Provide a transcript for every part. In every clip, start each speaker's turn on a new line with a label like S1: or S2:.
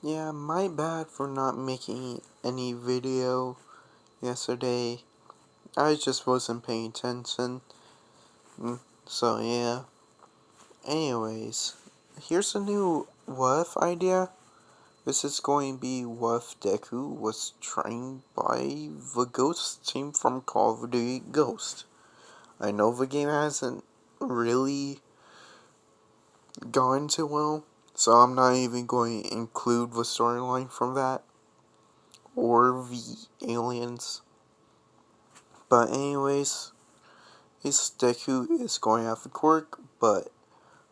S1: Yeah, my bad for not making any video yesterday. I just wasn't paying attention. So yeah. Anyways, here's a new what if idea. This is going to be what if Deku was trained by the Ghost team from Call of Duty Ghost. I know the game hasn't really gone too well, so I'm not even going to include the storyline from that or the aliens. But anyways, his Deku is going to have a quirk, but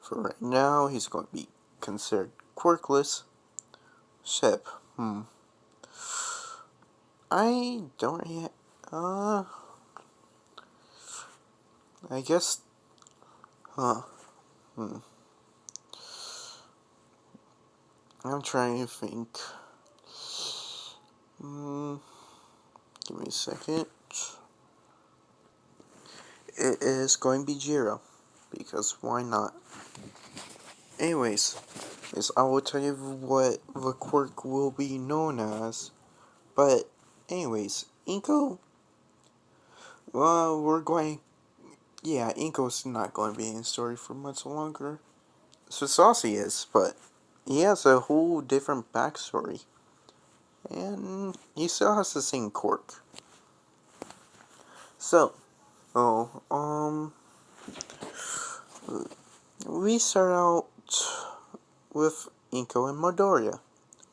S1: for right now, he's going to be considered quirkless. Ship. I don't yet. I guess. Huh. Hmm. I'm trying to think. Give me a second. It is going to be Jiro. Because why not? Anyways, I will tell you what the quirk will be known as. But, anyways, Inko. Well, we're going. Yeah, Inko's not going to be in the story for much longer. Sasasi is, but he has a whole different backstory. And he still has the same quirk. So, we start out with Inko and Midoriya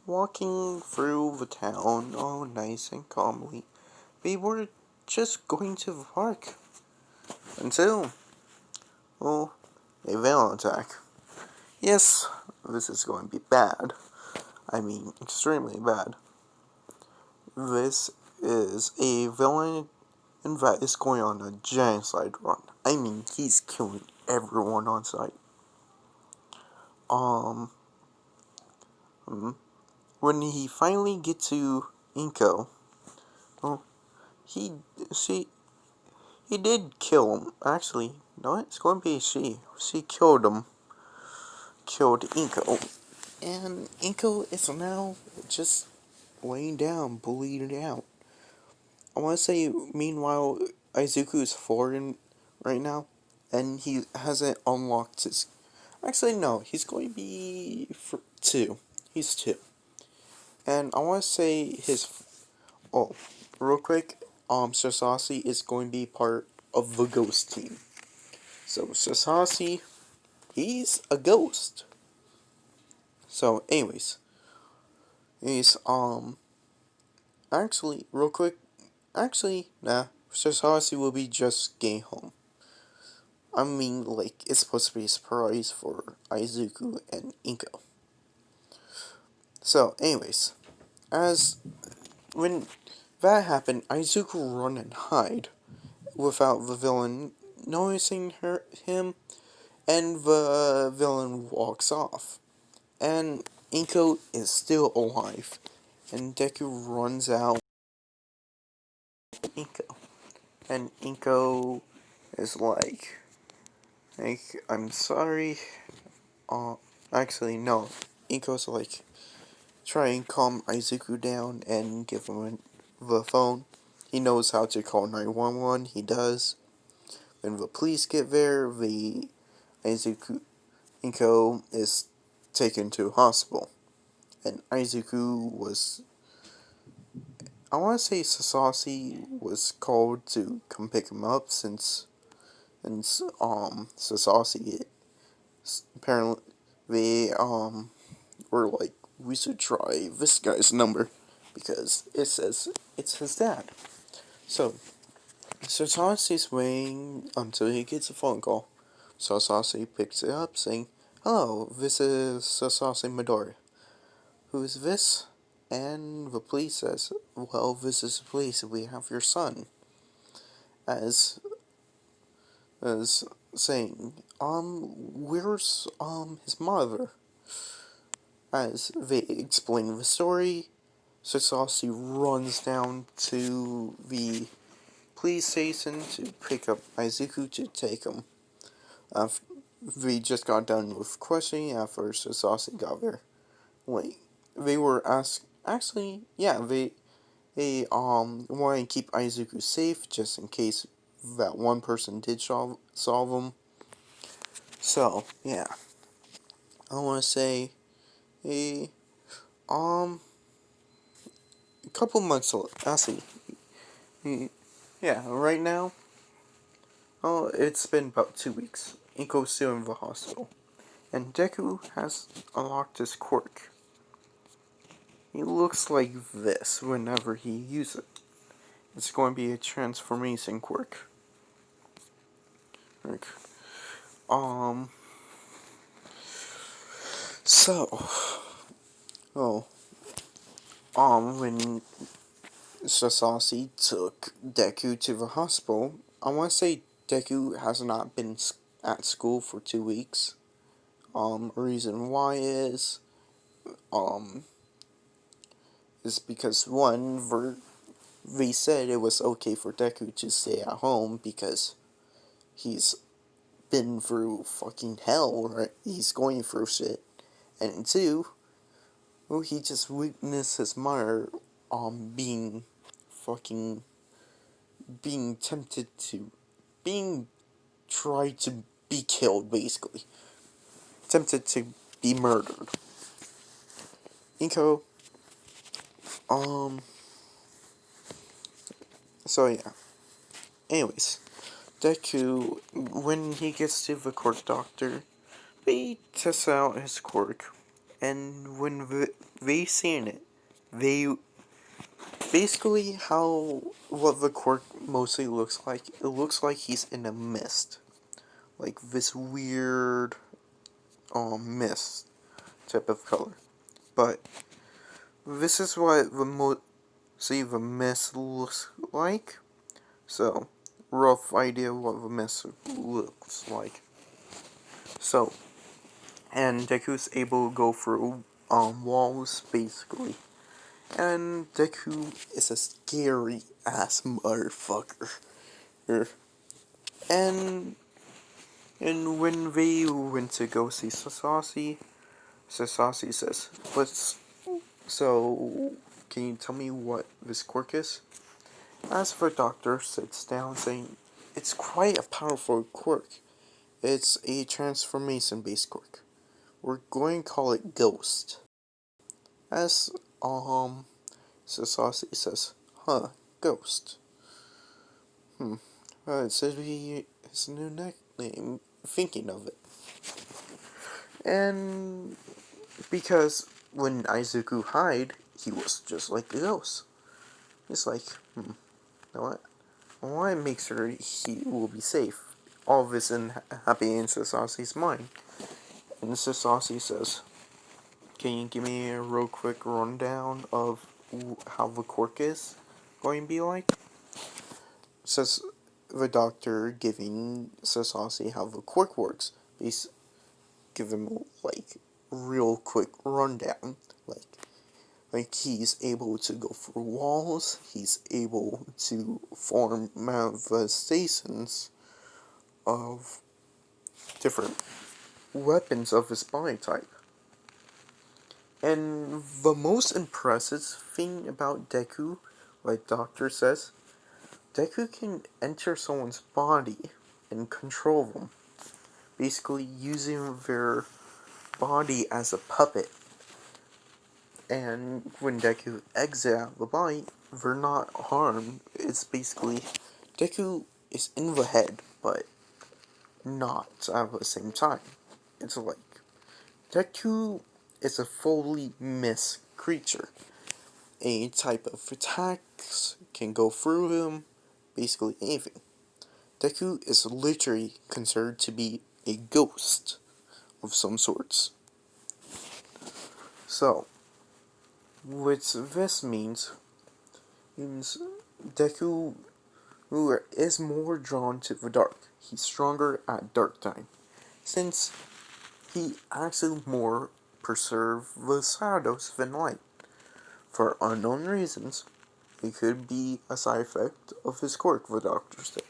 S1: walking through the town all nice and calmly. They were just going to the park until, well, a villain attack. Yes, this is going to be bad. I mean, extremely bad. This is a villain that is going on a genocide run. I mean, he's killing everyone on sight. When he finally gets to Inko, well, he she he did kill him. Actually, no, it's going to be she. She killed him. Killed Inko, and Inko is now just laying down, bleeding out. I want to say, meanwhile, Izuku is 4 right now, and he hasn't unlocked his. Actually, no, he's going to be 2. He's 2. And I want to say his. Oh, real quick, Sasasi is going to be part of the ghost team. So, Sasasi, he's a ghost. So, he's, actually, real quick, nah, Sasasi will be just getting home. I mean, like, it's supposed to be a surprise for Izuku and Inko. So, as when that happened, Izuku run and hide without the villain noticing him, and the villain walks off. And Inko is still alive, and Deku runs out. Inko, and Inko is like, I'm sorry. Uh, actually, no. Inko's like, try and calm Izuku down and give him the phone. He knows how to call 911. He does. When the police get there, the Izuku Inko is taken to a hospital, and Izuku was. I want to say Sasasi was called to come pick him up since Sasasi apparently they were like, we should try this guy's number because it says it's his dad. So Sasasi's waiting until he gets a phone call. Sasasi picks it up saying, hello, this is Sasasi Midori. Who is this? And the police says, well, this is the police, we have your son. As saying, where's his mother? As they explain the story, Sasasi runs down to the police station to pick up Izuku to take him. We just got done with questioning after Sasasi got there. Wait, they were actually, yeah, they want to keep Izuku safe just in case that one person did solve him. So yeah, I want to say a a couple months. Actually, yeah, right now, oh, it's been about 2 weeks. Inko's still in the hospital, and Deku has unlocked his quirk. He looks like this whenever he uses it. It's going to be a transformation quirk. Like, um, so, oh, when Sasasi took Deku to the hospital, I want to say Deku has not been at school for 2 weeks. Reason why um, is because one, they said it was okay for Deku to stay at home because he's been through fucking hell, right? He's going through shit. And two, well, he just witnessed his mother, being fucking, being tempted to, being tried to be killed, basically. Tempted to be murdered. Inko, um, so yeah. Anyways, Deku, when he gets to the quirk doctor, they test out his quirk, and when they seen it, they basically what the quirk mostly looks like. It looks like he's in a mist, like this weird mist type of color. But this is what the mist looks like. So rough idea what the mist looks like. So and Deku's able to go through walls basically. And Deku is a scary ass motherfucker. And when they went to go see Sasasi, Sasasi says, so can you tell me what this quirk is? As for Doctor sits down saying, it's quite a powerful quirk. It's a transformation based quirk. We're going to call it Ghost. As Sasasi says, huh, Ghost. It says his new nickname, thinking of it. And because when Izuku hide, he was just like the ghost. It's like, you know what? I want to make sure he will be safe. All of this in happy in Sasasi's mind. And Sasasi says, can you give me a real quick rundown of how the quirk is going to be like? Says the doctor giving Sasasi how the quirk works. He's give him like real quick rundown. Like he's able to go through walls. He's able to form manifestations of different weapons of his body type. And the most impressive thing about Deku, like Doctor says, Deku can enter someone's body and control them, basically using their body as a puppet. And when Deku exits out of the body, they're not harmed. It's basically Deku is in the head, but not at the same time. It's like Deku is a fully mist creature. A type of attacks can go through him, basically anything. Deku is literally considered to be a ghost of some sorts. So, what this means Deku is more drawn to the dark. He's stronger at dark time, since he actually more preserve the shadows than light. For unknown reasons, it could be a side effect of his quirk, the doctor said.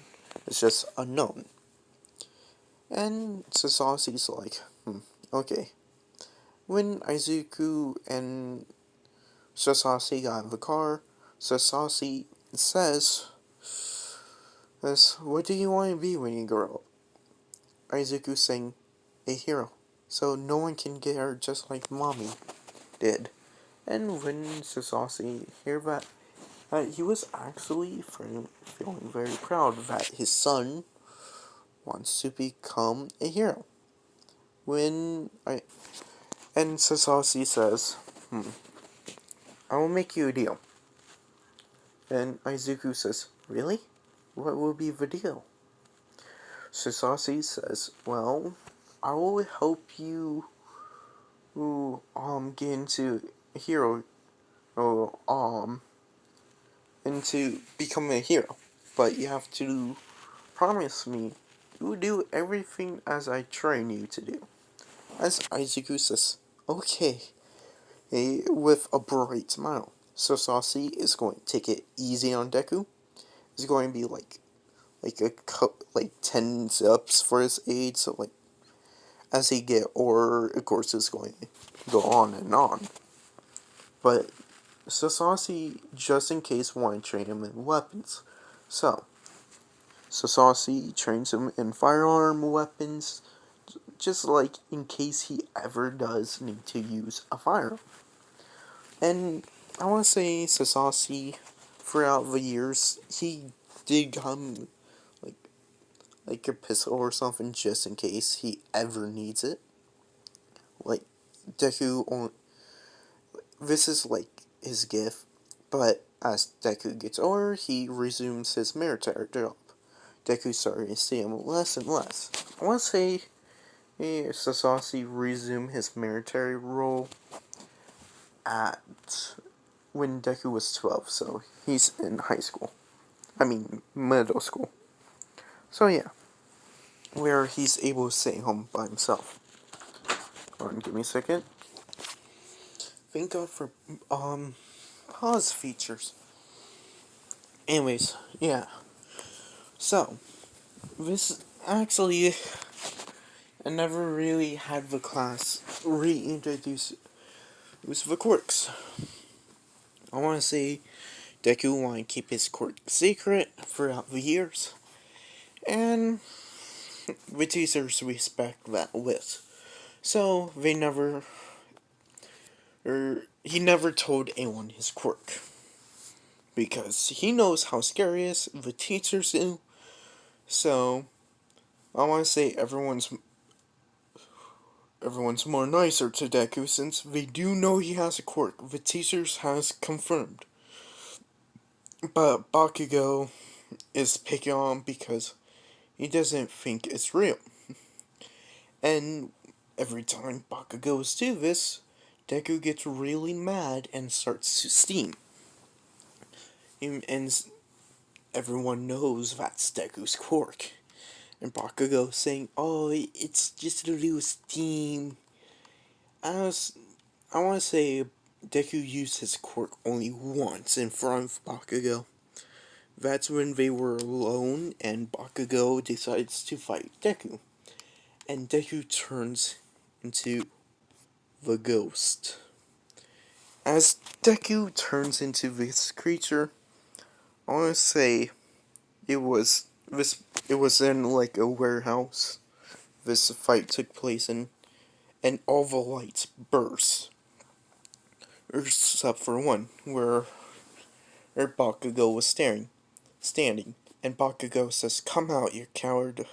S1: It's just unknown. And Sasasi's like, okay. When Izuku and Sasasi got in the car. Sasasi says, what do you want to be when you grow up? Izuku saying, a hero. So no one can get her just like mommy did. And when Sasasi heard that, he was actually feeling very proud that his son wants to become a hero. And Sasasi says, I will make you a deal. And Izuku says, really? What will be the deal? Sasasi says, well, I will help you get into a hero into becoming a hero. But you have to promise me you will do everything as I train you to do. As Izuku says, okay, with a bright smile. Sasasi is going to take it easy on Deku. It's going to be like 10 ups for his age, so like as he get older, of course, it's going to go on and on. But Sasasi, just in case, want to train him in weapons. So, Sasasi trains him in firearm weapons, just like in case he ever does need to use a firearm. And I want to say Sasasi, throughout the years, he did come like a pistol or something just in case he ever needs it. Like, Deku, this is like his gift, but as Deku gets older, he resumes his military job. Deku started to see him less and less. I want to say Sasasi resumed his military role at when Deku was 12, so he's in high school. I mean, middle school. So yeah, where he's able to stay home by himself. Hold on, give me a second. Thank God for pause features. Anyways, yeah. So this actually, I never really had the class reintroduce the quirks. I want to say Deku wanted to keep his quirk secret throughout the years, and the teachers respect that with. So he never told anyone his quirk. Because he knows how scary it is, the teachers do. So, I want to say everyone's more nicer to Deku since they do know he has a quirk. The teachers has confirmed. But Bakugo is picking on because he doesn't think it's real. And every time Bakugo's do this, Deku gets really mad and starts to steam. And everyone knows that's Deku's quirk. And Bakugo saying, oh, it's just a little steam. I want to say Deku used his quirk only once in front of Bakugo. That's when they were alone and Bakugo decides to fight Deku. And Deku turns into the ghost. As Deku turns into this creature, I want to say it was in like a warehouse this fight took place in, and all the lights burst. Except for one, where Bakugo was standing, and Bakugo says, "Come out, you coward!"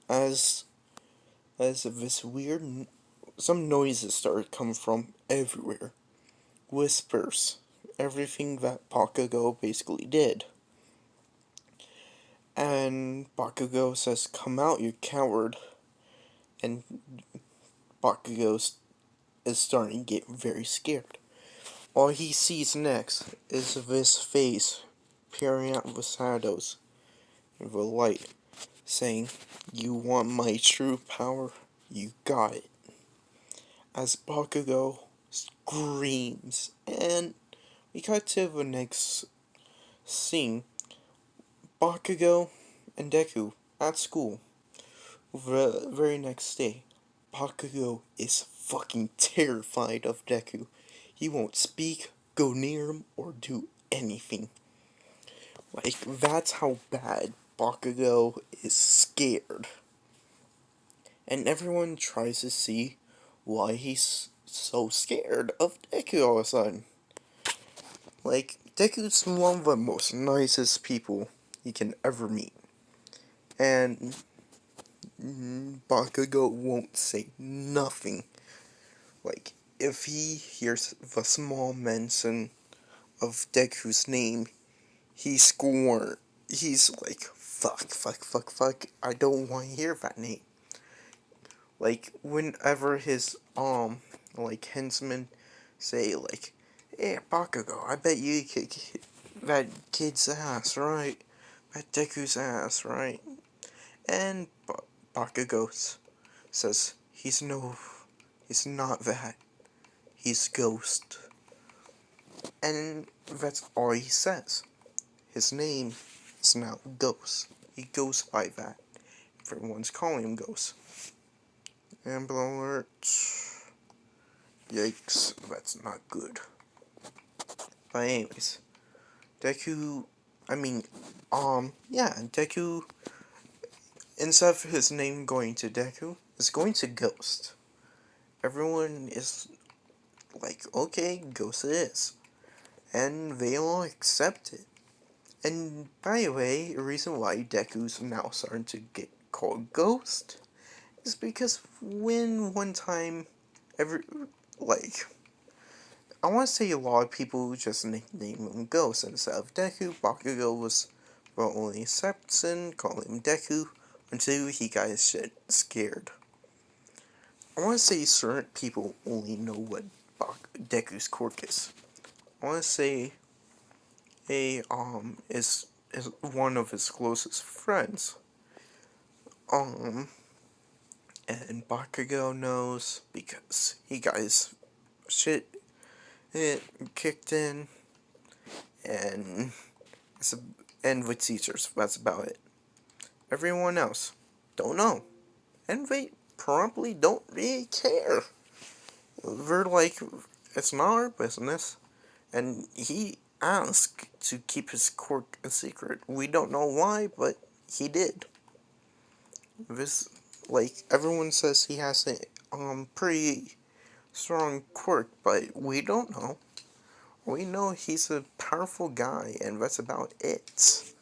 S1: As this weird, some noises started coming from everywhere, whispers, everything that Bakugo basically did. And Bakugo says, "Come out, you coward!" And Bakugo is starting to get very scared. All he sees next is this face peering out of the shadows of the light, saying, "You want my true power? You got it." As Bakugo screams, and we cut to the next scene. Bakugo and Deku at school. The very next day, Bakugo is fucking terrified of Deku. He won't speak, go near him or do anything. Like, that's how bad Bakugo is scared. And everyone tries to see why he's so scared of Deku all of a sudden. Like, Deku's one of the most nicest people you can ever meet. And Bakugo won't say nothing. Like, if he hears the small mention of Deku's name, he scorn. He's like, fuck, I don't want to hear that name. Like, whenever his, like, henchmen say, like, hey, Bakugo, I bet you kick that kid's ass, right? That Deku's ass, right? And Bakugo says, he's not that. He's Ghost. And that's all he says. His name is now Ghost. He goes by that. Everyone's calling him Ghost. Amber alert. Yikes, that's not good. But anyways, Deku, Deku, instead of his name going to Deku, is going to Ghost. Everyone is like, okay, Ghost it is. And they all accept it. And by the way, the reason why Deku's now starting to get called Ghost is because when one time, like, I want to say a lot of people just nickname him Ghost instead of Deku. Bakugo was the only exception, calling him Deku, until he got his shit scared. I want to say certain people only know what Deku's quirk is. I want to say is one of his closest friends. And Bakugo knows because he got his shit kicked in, and and with teachers, that's about it. Everyone else don't know, and they probably don't really care. They're like, it's not our business, and he asked to keep his quirk a secret. We don't know why, but he did. This, like, everyone says he has a pretty strong quirk, but we don't know. We know he's a powerful guy, and that's about it.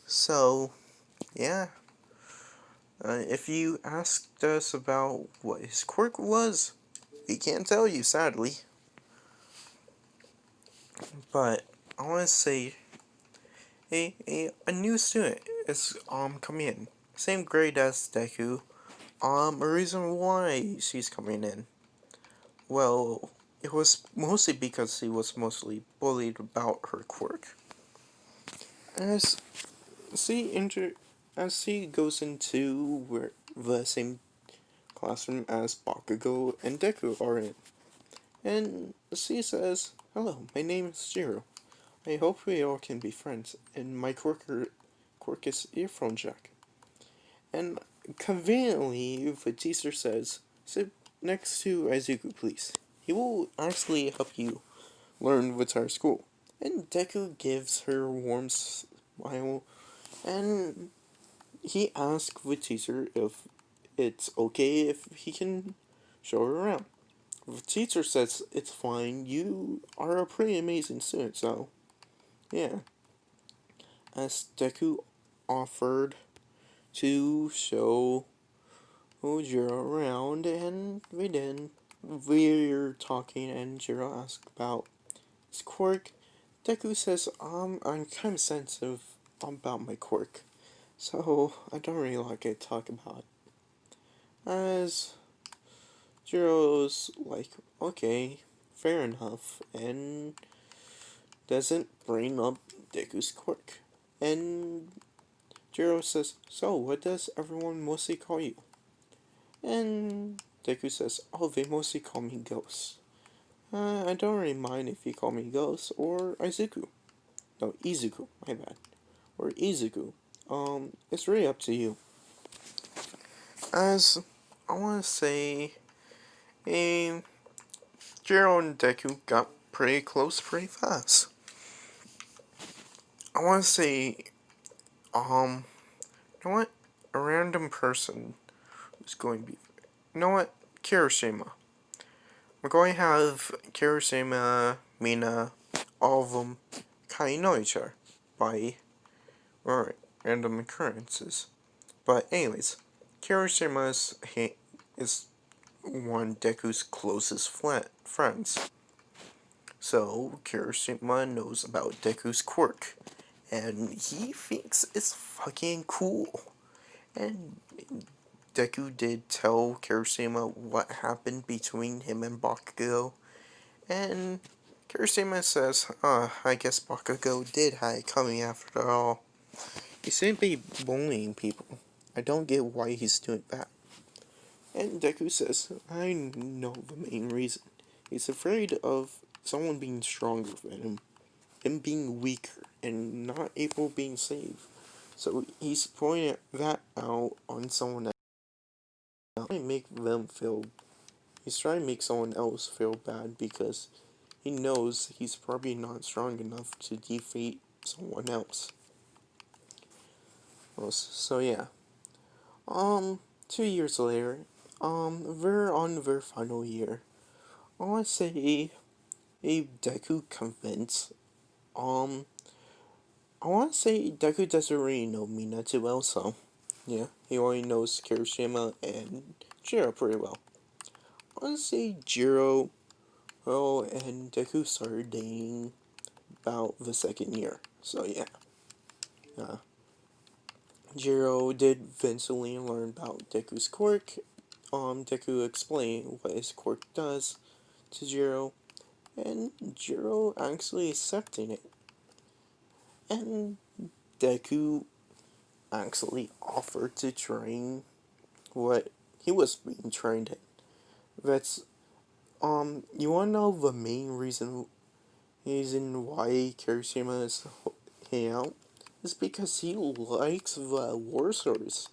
S1: So, yeah. If you asked us about what his quirk was, we can't tell you, sadly. But I want to say, a new student is coming in, same grade as Deku. A reason why she's coming in. Well, it was mostly because she was mostly bullied about her quirk. As as she goes into the same classroom as Bakugo and Deku are in, and she says, "Hello, my name is Jiro. I hope we all can be friends, and my quirk is earphone jack." And conveniently, the teacher says, "Sit next to Izuku, please. He will actually help you learn what's our school." And Deku gives her a warm smile, and he asks the teacher if it's okay if he can show her around. The teacher says it's fine, you are a pretty amazing student, so yeah. As Deku offered to show Jiro around, and we did. We're talking, and Jiro asked about his quirk. Deku says, I'm kind of sensitive about my quirk, so I don't really like to talk about it. As Jiro's like, okay, fair enough, and doesn't bring up Deku's quirk. And Jiro says, so what does everyone mostly call you? And Deku says, oh, they mostly call me Ghost. I don't really mind if you call me Ghost or Izuku. No, Izuku, my bad. Or Izuku. It's really up to you. As I want to say, um, Jiro and Deku got pretty close, pretty fast. I want to say, you know what? A random person who's going to be, you know what? Kirishima. We're going to have Kirishima, Mina, all of them kind of know each other by random occurrences. But anyways, Kirishima is one Deku's closest friends. So Kirishima knows about Deku's quirk, and he thinks it's fucking cool. And Deku did tell Kirishima what happened between him and Bakugo, and Kirishima says, I guess Bakugo did have it coming after all. He shouldn't be bullying people. I don't get why he's doing that. And Deku says, I know the main reason. He's afraid of someone being stronger than him being weaker, and not able being saved. So he's pointing that out on someone else. He's trying to make someone else feel bad because he knows he's probably not strong enough to defeat someone else. So yeah. 2 years later, we're on their final year. I want to say a Deku convinced, I want to say Deku doesn't really know Mina too well, so yeah, he only knows Kirishima and Jiro pretty well. I want to say Jiro, and Deku started dating about the second year, so yeah. Uh, Jiro did eventually learn about Deku's quirk. Deku explained what his quirk does to Jiro, and Jiro actually accepting it. And Deku actually offered to train what he was being trained in. That's, you wanna know the main reason why Kirishima is hanging out? Is because he likes the war stories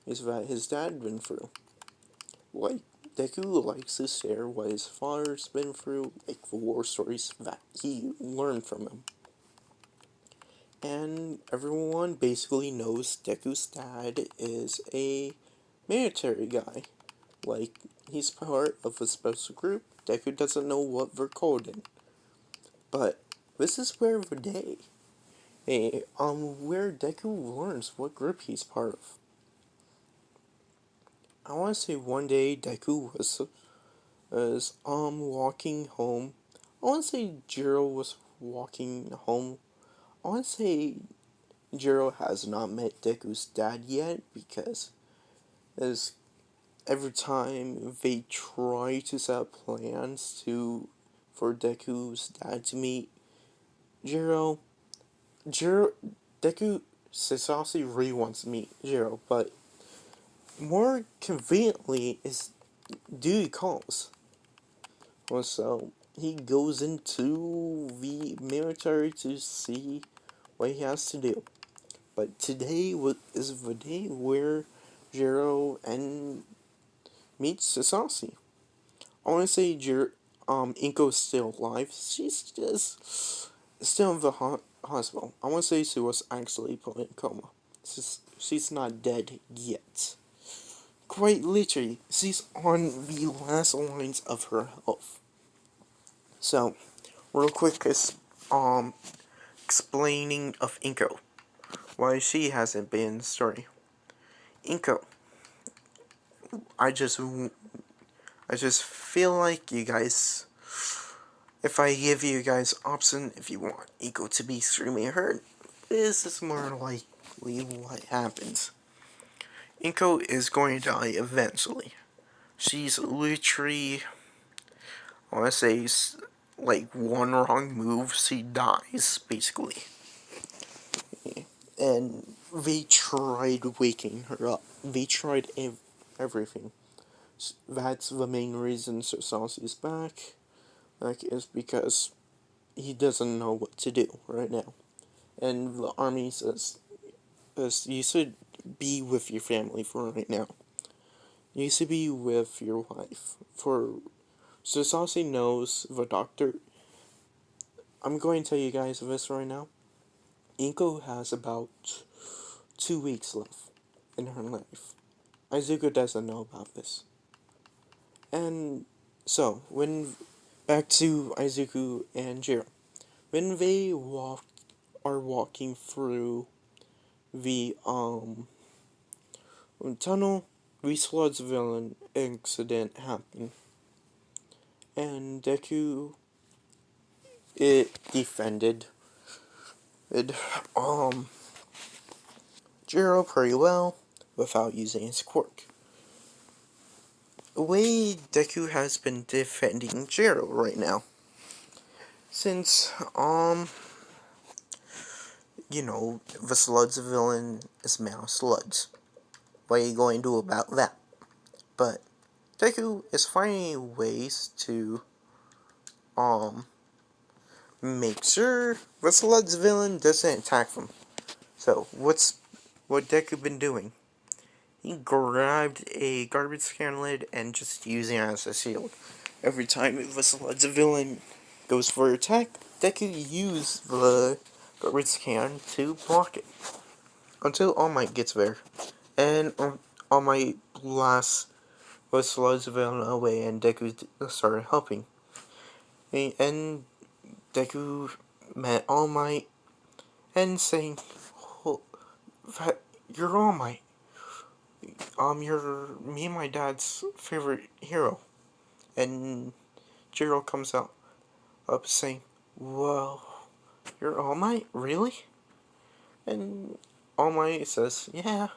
S1: is that his dad been through. Like, Deku likes to share what his father's been through, like the war stories that he learned from him. And everyone basically knows Deku's dad is a military guy. Like, he's part of a special group. Deku doesn't know what they're called in. But this is where where Deku learns what group he's part of. I want to say one day Deku was walking home. I want to say Jiro was walking home. I want to say Jiro has not met Deku's dad yet because as every time they try to set up plans for Deku's dad to meet Jiro, Jiro Deku Sasasi really wants to meet Jiro, but more conveniently is duty calls. So he goes into the military to see what he has to do. But today is the day where Jiro and meets Sasasi. I want to say Inko's still alive. She's just still in the hospital. I want to say she was actually put in coma. She's not dead yet. Quite literally, she's on the last lines of her health. So, real quick, explaining of Inko. Why she hasn't been in the story. Inko. I just feel like you guys, if I give you guys option, if you want Inko to be extremely hurt, this is more likely what happens. Inko is going to die eventually. She's literally, I want to say, like one wrong move, she dies, basically. And they tried waking her up. They tried everything. That's the main reason Sir Saucy is back. Is because he doesn't know what to do right now. And the army says you should be with your family for right now. You should be with your wife. For Sir Saucy knows the doctor I'm going to tell you guys this right now. Inko has about 2 weeks left in her life. Izuku doesn't know about this. And so, when back to Izuku and Jiro. When they are walking through the tunnel, the Sludge villain incident happened. And Deku it defended it Jiro pretty well without using his quirk. The way Deku has been defending Jiro right now. Since the Sludge villain is now Sludge. What are you going to do about that? But Deku is finding ways to make sure the Sludge villain doesn't attack them. So what Deku been doing? He grabbed a garbage can lid and just using it as a shield. Every time the Sludge villain goes for attack, Deku used the garbage can to block it. Until All Might gets there. And All Might blasts the Sludge villain away and Deku started helping. And Deku met All Might and saying, oh, that you're All Might. You're me and my dad's favorite hero. And Jiro comes out up saying, whoa, you're All Might? Really? And All Might says, yeah,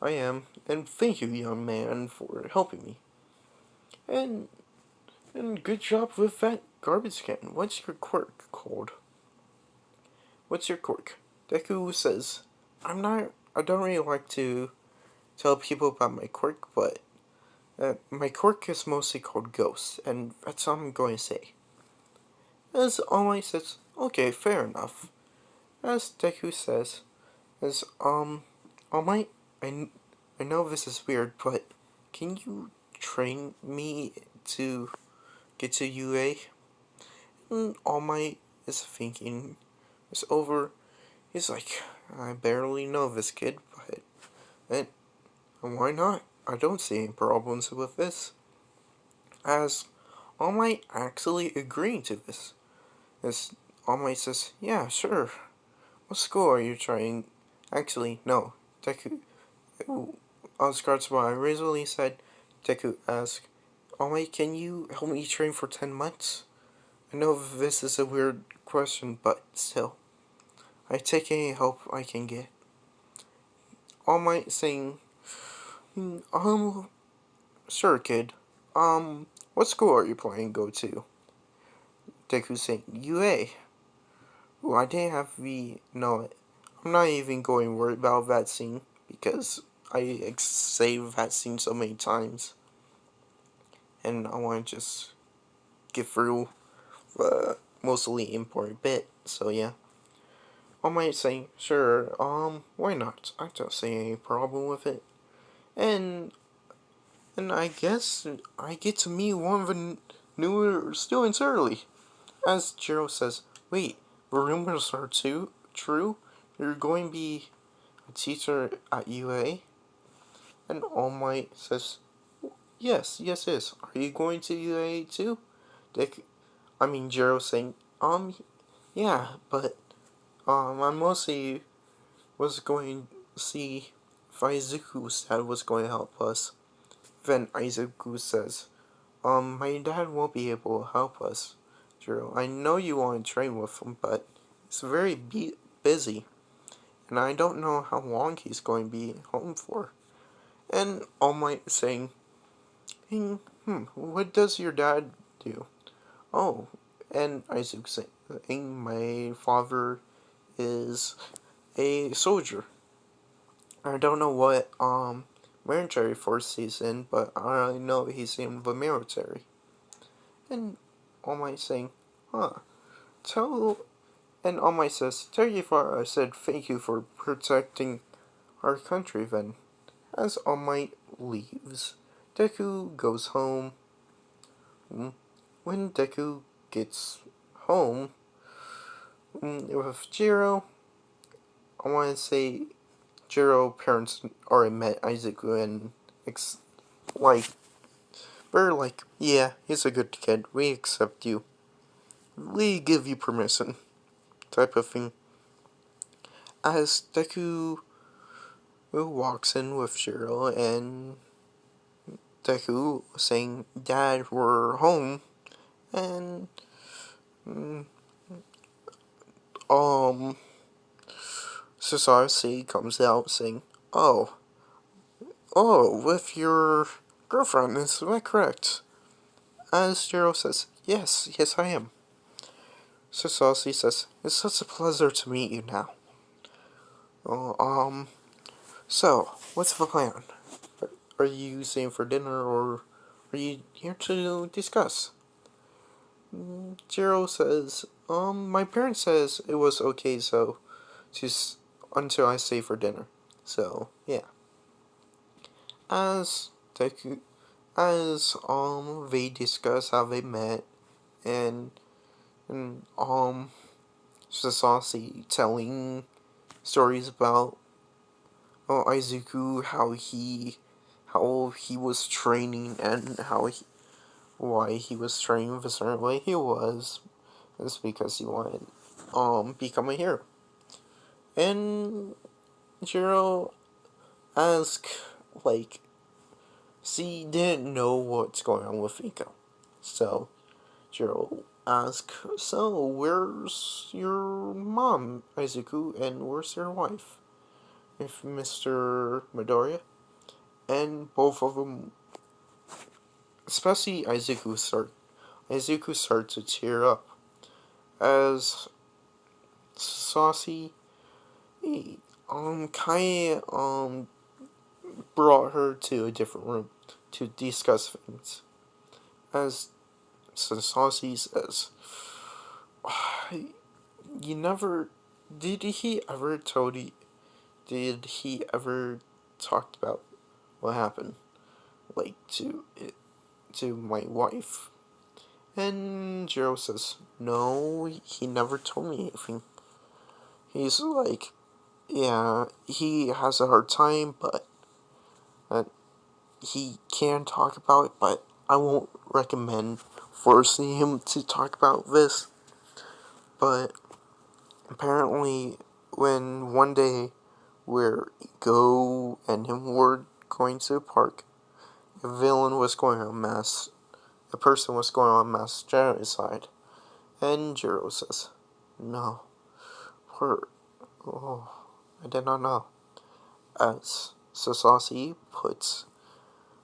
S1: I am. And thank you, young man, for helping me. And good job with that garbage can. What's your quirk called? What's your quirk? Deku says, I don't really like to tell people about my quirk, but my quirk is mostly called Ghost, and that's all I'm going to say. As All Might says, okay, fair enough. As Deku says, All Might, I know this is weird, but can you train me to get to UA? And All Might is thinking it's over. He's like, I barely know this kid, but why not? I don't see any problems with this. As All Might actually agreeing to this. As All Might says, yeah, sure. What school are you trying? Actually, no. Deku, Oscar's what I originally said. Deku asked, All Might, can you help me train for 10 months? I know this is a weird question, but still. I take any help I can get. All Might saying, sure, kid. What school are you planning to go to? Deku saying, UA. Ooh, I didn't have the... No, I'm not even going to worry about that scene, because I saved that scene so many times. And I want to just get through the mostly important bit, so yeah. I might say, sure, why not? I don't see any problem with it. And I guess I get to meet one of the newer students early. As Jiro says, wait, the rumors are true? You're going to be a teacher at UA? And All Might says, yes. Are you going to UA too? Jiro saying, yeah, but, I mostly was going to see if Izuku's dad was going to help us. Then Izuku says, my dad won't be able to help us, Jiro. I know you want to train with him, but he's very busy, and I don't know how long he's going to be home for. And All Might saying, what does your dad do? Oh, and Izuku saying, my father is a soldier. I don't know what military force he's in, but I know he's in the military. And All Might saying, huh, and All Might says, tell your father I said thank you for protecting our country then. As All Might leaves, Deku goes home. When Deku gets home, With Jiro, I want to say Jiro parents already met Izuku and like they're like, yeah, he's a good kid. We accept you. We give you permission, type of thing. As Deku walks in with Jiro and Deku saying, "Dad, we're home," and um Sasaki comes out saying, "Oh, with your girlfriend, is that correct?" As Jiro says, yes, I am." Sasaki says, "It's such a pleasure to meet you now. Oh, so, what's the plan? Are you staying for dinner, or are you here to discuss?" Jiro says, my parents says it was okay, so, just until I stay for dinner. So, yeah. As Deku, they discuss how they met, and, Sasaki telling stories about Izuku, how he was training and why he was training the certain way he was. It's because he wanted become a hero. And Jiro asked, like, she didn't know what's going on with Iko. So Jiro asked, "So where's your mom, Izuku, and where's your wife?" If Mr. Midoriya. And both of them, especially Izuku started to tear up as Saucy kinda brought her to a different room to discuss things. As Saucy says, "You never did he ever told you did he ever talked about what happened, like, to my wife?" And Jiro says, "No, he never told me anything. He's like, yeah, he has a hard time, but he can talk about it, but I won't recommend forcing him to talk about this." But apparently, when one day where Go and him were going to the park, a person was going on mass genocide. And Jiro says, "No, oh, I did not know." As Sasaki puts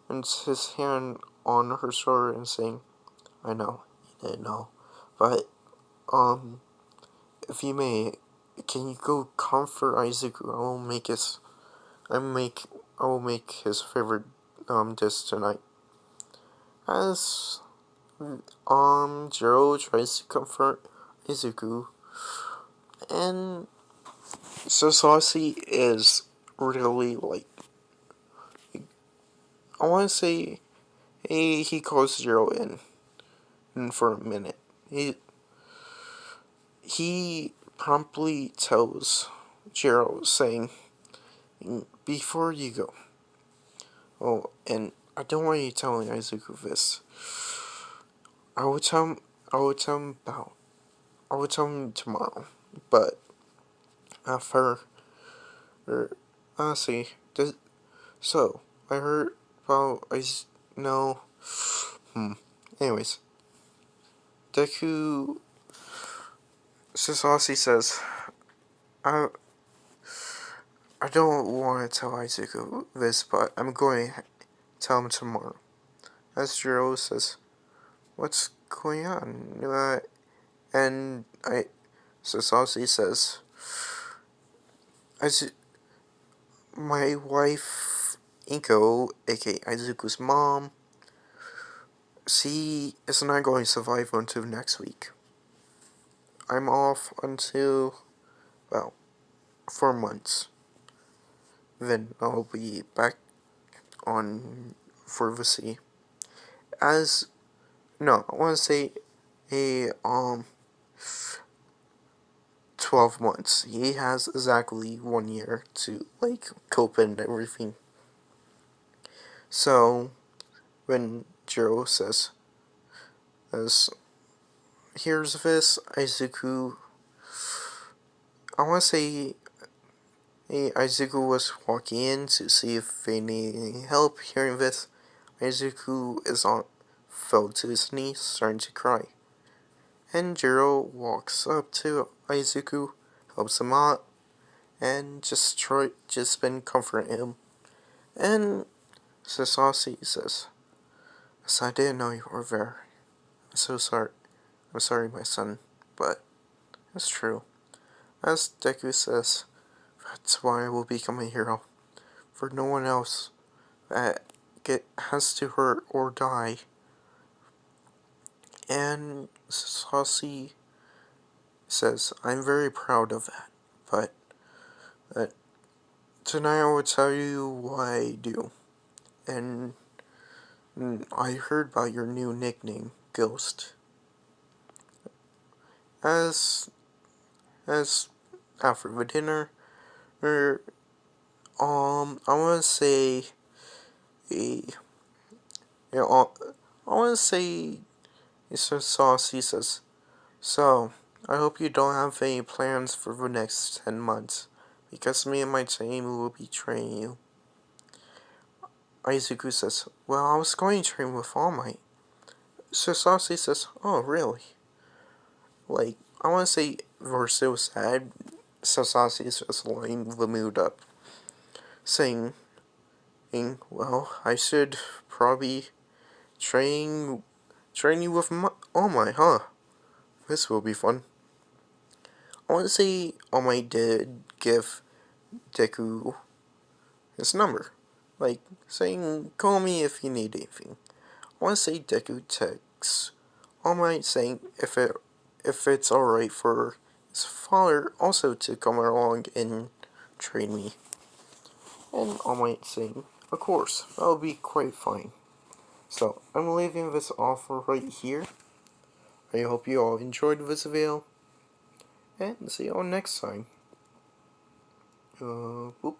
S1: his hand on her shoulder and saying, "I know, you didn't know. But, if you may, can you go comfort Izuku? I will make his favorite, dish tonight." As, Jiro tries to comfort Izuku, and Sasaki is really, like, I want to say, he calls Jiro in for a minute. He promptly tells Jiro, saying, "Before you go, oh, and I don't want you telling Izuku this. I will tell him. I will tell him tomorrow. But after, see, so I heard about no. Anyways, Deku Sasaki says, I I don't want to tell Izuku this, but I'm going to tell him tomorrow." As Jiro says, "What's going on?" And Sasaki says, "My wife, Inko, aka Izuku's mom, she is not going to survive until next week. I'm off until, well, 4 months. Then I'll be back on for the sea." As, no, I want to say a, 12 months. He has exactly 1 year to, like, cope and everything. So, when Jiro says, here's this, Izuku, I want to say, Izuku was walking in to see if they need any help. Hearing this, Izuku fell to his knees, starting to cry. And Jiro walks up to Izuku, helps him out, and just been comforting him. And Sasasi says, "Yes, I didn't know you were there. I'm so sorry. I'm sorry, my son, but it's true." As Deku says, "That's why I will become a hero. For no one else that has to hurt or die." And Sasasi says, "I'm very proud of that, but tonight I will tell you what I do. And I heard about your new nickname, Ghost. As after the dinner, I want to say a, I want to say, Mr. Saucy says, so, I hope you don't have any plans for the next 10 months, because me and my team will be training you." Izuku says, "Well, I was going to train with All Might." So Saucy says, "Oh, really?" Like, I want to say we're so sad. So Saucy is just lighting the mood up, saying, "Well, I should probably train you with All Might, huh? This will be fun." I want to say All Might did give Deku his number, like saying, "Call me if you need anything." I want to say Deku texts All Might saying if it's alright for his father also to come along and train me. And All Might saying, "Of course, that'll be quite fine." So, I'm leaving this off right here. I hope you all enjoyed this video, and see you all next time. Whoop.